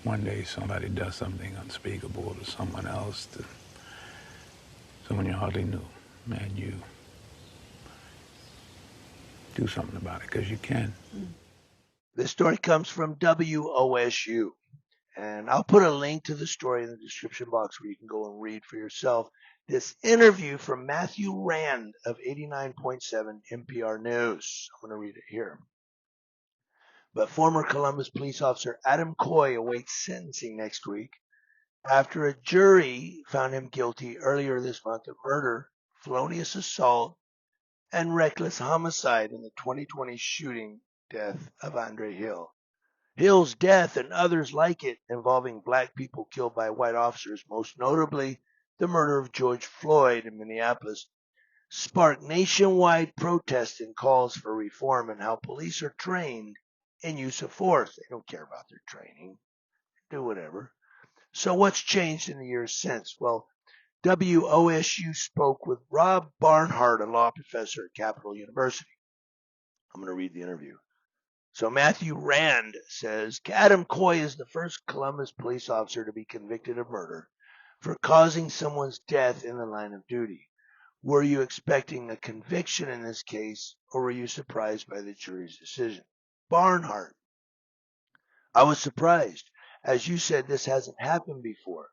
one day somebody does something unspeakable to someone else, to someone you hardly knew, and you do something about it because you can. This story comes from WOSU. And I'll put a link to the story in the description box where you can go and read for yourself this interview from Matthew Rand of 89.7 NPR News. I'm going to read it here. But former Columbus police officer Adam Coy awaits sentencing next week after a jury found him guilty earlier this month of murder, felonious assault, and reckless homicide in the 2020 shooting death of Andre Hill. Hill's death and others like it involving black people killed by white officers, most notably the murder of George Floyd in Minneapolis, sparked nationwide protests and calls for reform in how police are trained in use of force. They don't care about their training, do whatever. So what's changed in the years since? Well, WOSU spoke with Rob Barnhart, a law professor at Capital University. I'm going to read the interview. So Matthew Rand says Adam Coy is the first Columbus police officer to be convicted of murder for causing someone's death in the line of duty. Were you expecting a conviction in this case, or were you surprised by the jury's decision? Barnhart: I was surprised. As you said, this hasn't happened before.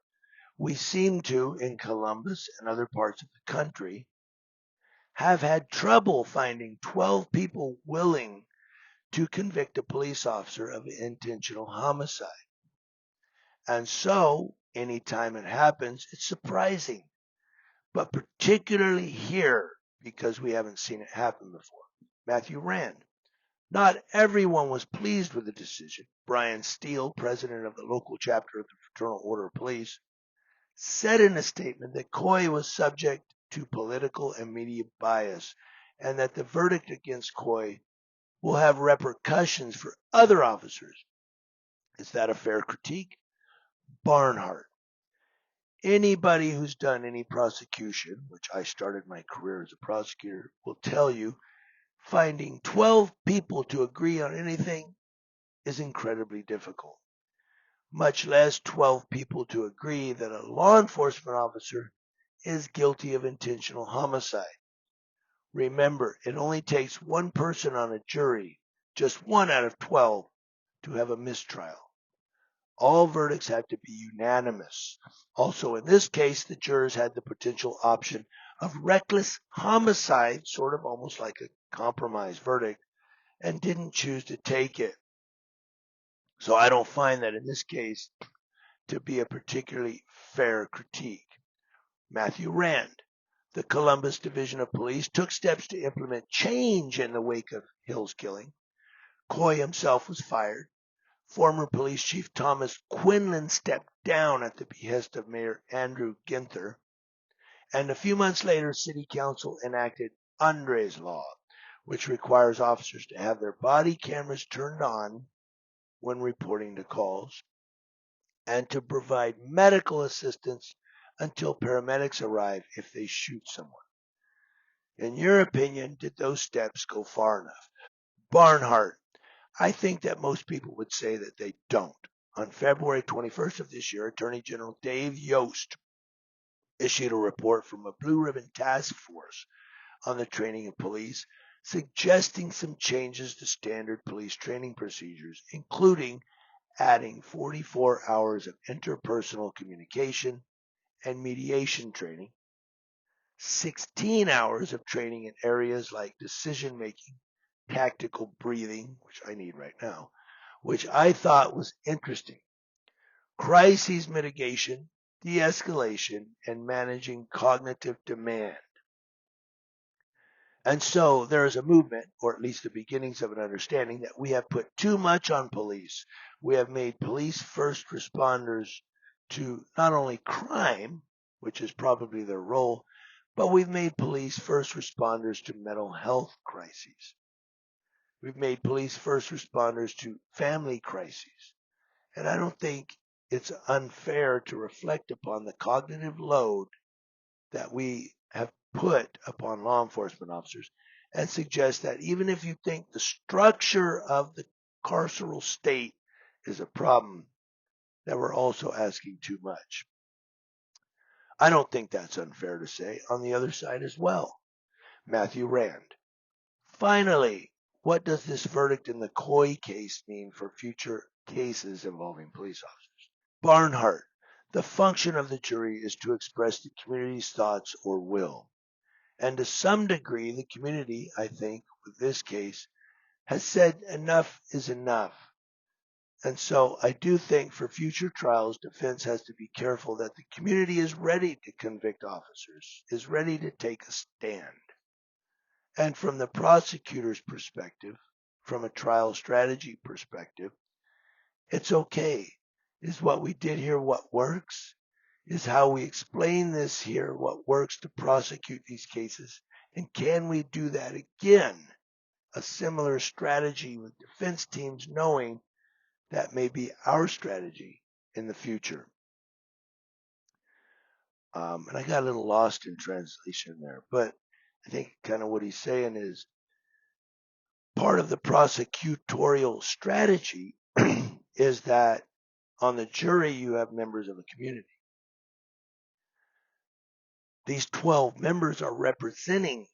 We seem to, in Columbus and other parts of the country, have had trouble finding 12 people willing to convict a police officer of intentional homicide. And so, anytime it happens, it's surprising, but particularly here because we haven't seen it happen before. Matthew Rand: not everyone was pleased with the decision. Brian Steele, president of the local chapter of the Fraternal Order of Police, said in a statement that Coy was subject to political and media bias and that the verdict against Coy will have repercussions for other officers. Is that a fair critique? Barnhart: anybody who's done any prosecution, which I started my career as a prosecutor, will tell you finding 12 people to agree on anything is incredibly difficult, much less 12 people to agree that a law enforcement officer is guilty of intentional homicide. Remember, it only takes one person on a jury, just one out of 12, to have a mistrial. All verdicts have to be unanimous. Also, in this case, the jurors had the potential option of reckless homicide, sort of almost like a compromise verdict, and didn't choose to take it. So I don't find that in this case to be a particularly fair critique. Matthew Rand: the Columbus Division of Police took steps to implement change in the wake of Hill's killing. Coy himself was fired. Former Police Chief Thomas Quinlan stepped down at the behest of Mayor Andrew Ginther. And a few months later, City Council enacted Andre's Law, which requires officers to have their body cameras turned on when reporting to calls and to provide medical assistance until paramedics arrive if they shoot someone. In your opinion, did those steps go far enough? Barnhart: I think that most people would say that they don't. On February 21st of this year, Attorney General Dave Yost issued a report from a Blue Ribbon Task Force on the training of police, suggesting some changes to standard police training procedures, including adding 44 hours of interpersonal communication and mediation training, 16 hours of training in areas like decision making, tactical breathing, which I need right now, which I thought was interesting, crises mitigation, de-escalation, and managing cognitive demand. And so there is a movement, or at least the beginnings of an understanding, that we have put too much on police. We have made police first responders to not only crime, which is probably their role, but we've made police first responders to mental health crises. We've made police first responders to family crises. And I don't think it's unfair to reflect upon the cognitive load that we have put upon law enforcement officers and suggest that even if you think the structure of the carceral state is a problem, that we're also asking too much. I don't think that's unfair to say on the other side as well. Matthew Rand. Finally, what does this verdict in the Coy case mean for future cases involving police officers? Barnhart. The function of the jury is to express the community's thoughts or will. And to some degree, the community, I think, with this case, has said enough is enough. And so I do think for future trials, defense has to be careful that the community is ready to convict officers, is ready to take a stand. And from the prosecutor's perspective, from a trial strategy perspective, it's okay. Is what we did here what works? Is how we explain this here what works to prosecute these cases? And can we do that again? A similar strategy with defense teams knowing that may be our strategy in the future. And I got a little lost in translation there, but I think kind of what he's saying is part of the prosecutorial strategy is that on the jury you have members of a community. These 12 members are representing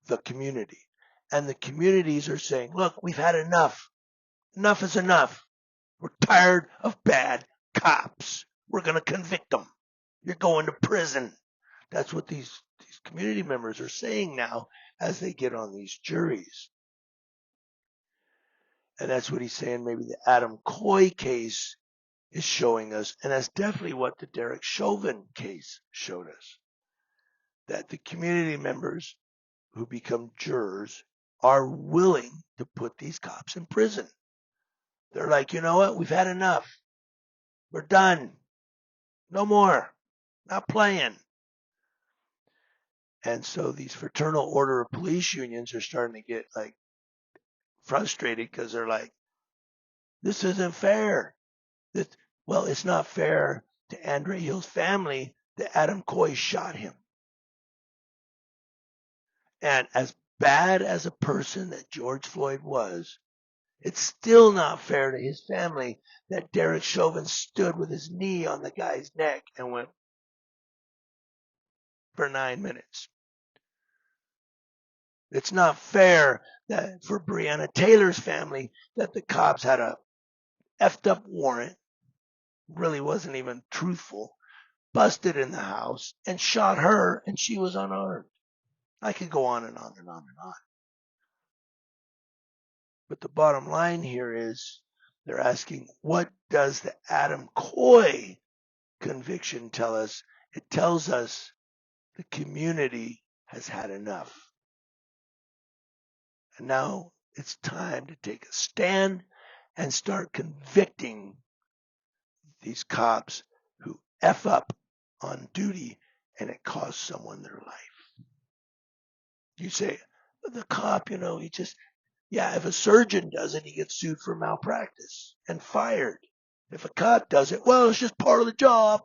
the community, and the communities are saying, look, we've had enough. Enough is enough. We're tired of bad cops. We're going to convict them. You're going to prison. That's what these community members are saying now as they get on these juries. And that's what he's saying maybe the Adam Coy case is showing us, and that's definitely what the Derek Chauvin case showed us, that the community members who become jurors are willing to put these cops in prison. They're like, you know what? We've had enough. We're done. No more. Not playing. And so these fraternal order of police unions are starting to get like frustrated because they're like, this isn't fair. Well, it's not fair to Andre Hill's family that Adam Coy shot him. And as bad as a person that George Floyd was, it's still not fair to his family that Derek Chauvin stood with his knee on the guy's neck and went for 9 minutes. It's not fair that for Breonna Taylor's family that the cops had a effed up warrant, really wasn't even truthful, busted in the house and shot her and she was unarmed. I could go on and on and on and on. But the bottom line here is they're asking, what does the Adam Coy conviction tell us? It tells us the community has had enough. And now it's time to take a stand and start convicting these cops who F up on duty and it costs someone their life. You say, the cop, he just, if a surgeon does it, he gets sued for malpractice and fired. If a cop does it, well, it's just part of the job.